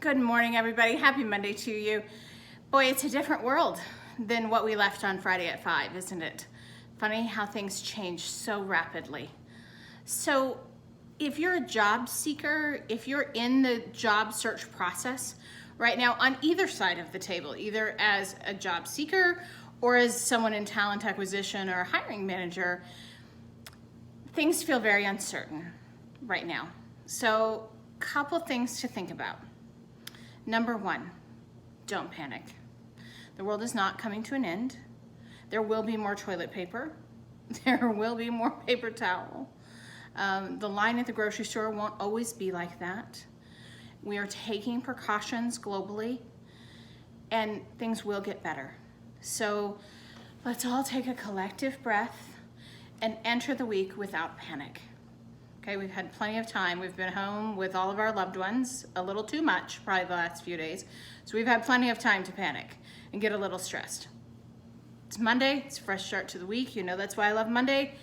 Good morning, everybody. Happy Monday to you. Boy, it's a different world than what we left on Friday at 5, isn't it? Funny how things change so rapidly. So if you're a job seeker, if you're in the job search process right now on either side of the table, either as a job seeker or as someone in talent acquisition or a hiring manager, things feel very uncertain right now. So couple things to think about. Number one, don't panic. The world is not coming to an end. There will be more toilet paper. There will be more paper towel. The line at the grocery store won't always be like that. We are taking precautions globally, and things will get better. So let's all take a collective breath and enter the week without panic. Okay, we've had plenty of time. We've been home with all of our loved ones, a little too much, probably the last few days. So we've had plenty of time to panic and get a little stressed. It's Monday, it's a fresh start to the week. You know that's why I love Monday.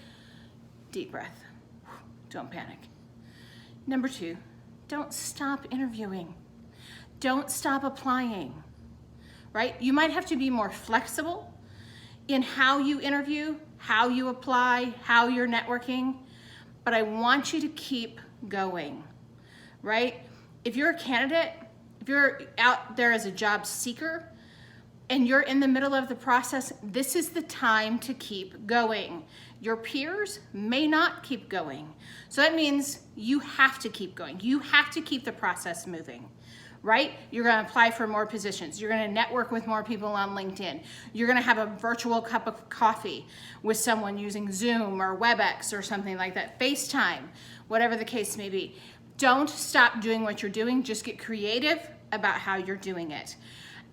Deep breath. Don't panic. Number two, don't stop interviewing. Don't stop applying, right? You might have to be more flexible in how you interview, how you apply, how you're networking. But I want you to keep going, right? If you're a candidate, if you're out there as a job seeker and you're in the middle of the process, this is the time to keep going. Your peers may not keep going. So that means you have to keep going. You have to keep the process moving, right? You're gonna apply for more positions. You're gonna network with more people on LinkedIn. You're gonna have a virtual cup of coffee with someone using Zoom or Webex or something like that, FaceTime, whatever the case may be. Don't stop doing what you're doing, just get creative about how you're doing it.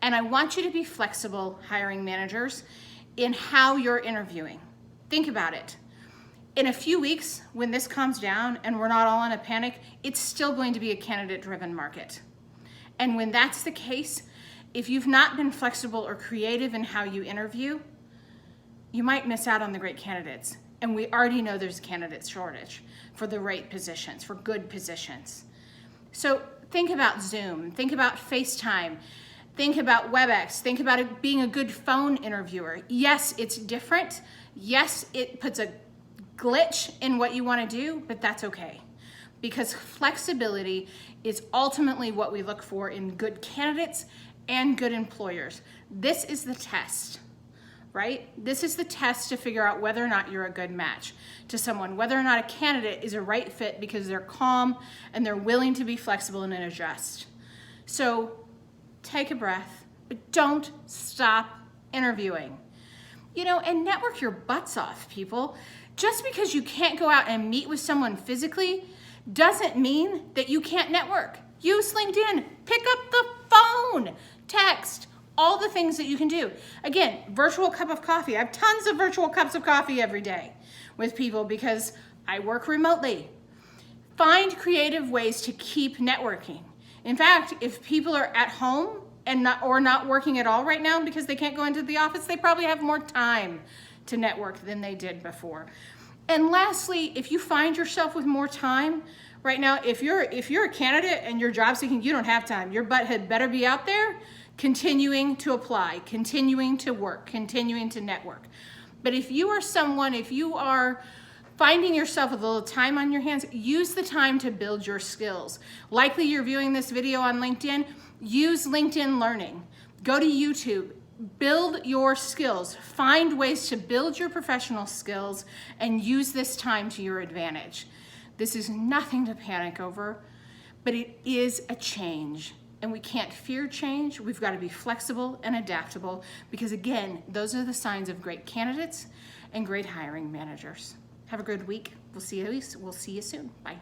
And I want you to be flexible, hiring managers, in how you're interviewing. Think about it. In a few weeks, when this calms down and we're not all in a panic, it's still going to be a candidate-driven market. And when that's the case, if you've not been flexible or creative in how you interview, you might miss out on the great candidates. And we already know there's a candidate shortage for the right positions, for good positions. So think about Zoom, think about FaceTime, think about Webex, think about it being a good phone interviewer. Yes, it's different. Yes, it puts a glitch in what you want to do, but that's okay. Because flexibility is ultimately what we look for in good candidates and good employers. This is the test, right? This is the test to figure out whether or not you're a good match to someone, whether or not a candidate is a right fit because they're calm and they're willing to be flexible and adjust. So take a breath, but don't stop interviewing. You know, and network your butts off, people. Just because you can't go out and meet with someone physically doesn't mean that you can't network. Use LinkedIn, pick up the phone, text, all the things that you can do. Again, virtual cup of coffee. I have tons of virtual cups of coffee every day with people because I work remotely. Find creative ways to keep networking. In fact, if people are at home and not working at all right now because they can't go into the office, they probably have more time to network than they did before. And lastly, if you find yourself with more time right now, if you're a candidate and you're job seeking, you don't have time. Your butt had better be out there continuing to apply, continuing to work, continuing to network. But if you are someone, if you are finding yourself with a little time on your hands, use the time to build your skills. Likely you're viewing this video on LinkedIn, use LinkedIn Learning. Go to YouTube. Build your skills. Find ways to build your professional skills and use this time to your advantage. This is nothing to panic over, but it is a change. And we can't fear change. We've got to be flexible and adaptable because, again, those are the signs of great candidates and great hiring managers. Have a good week. We'll see you soon. Bye.